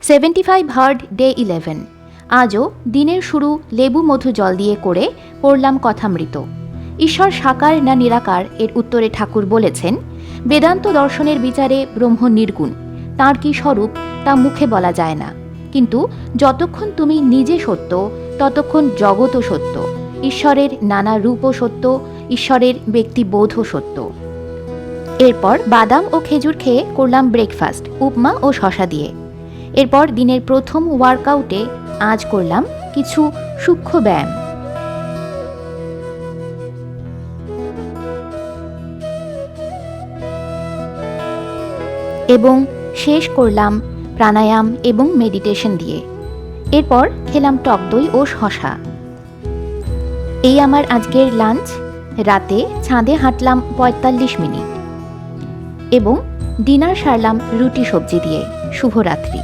75 hard day 11। আজও দিনের শুরু লেবু মধু জল দিয়ে করে পড়লাম কথামৃত। ঈশ্বর সাকার না নিরাকার এর উত্তরে ঠাকুর বলেছেন, বেদান্ত দর্শনের বিচারে ব্রহ্ম নির্গুণ, তাঁর কি স্বরূপ তা মুখে বলা যায় না, কিন্তু যতক্ষণ তুমি নিজে সত্য ততক্ষণ জগৎও সত্য, ঈশ্বরের নানা রূপও সত্য, ঈশ্বরের ব্যক্তিবোধও সত্য। এরপর বাদাম ও খেজুর খেয়ে করলাম ব্রেকফাস্ট উপমা ও শশা দিয়ে। এরপর দিনের প্রথম ওয়ার্কআউটে আজ করলাম কিছু সূক্ষ্ম ব্যায়াম। এবং শেষ করলাম প্রাণায়াম এবং মেডিটেশন দিয়ে। এরপর খেলাম টক দই ও শশা। এই আমার আজকের লাঞ্চ। রাতে ছাদে হাঁটলাম 45 মিনিট এবং ডিনার সারলাম রুটি সবজি দিয়ে। শুভরাত্রি।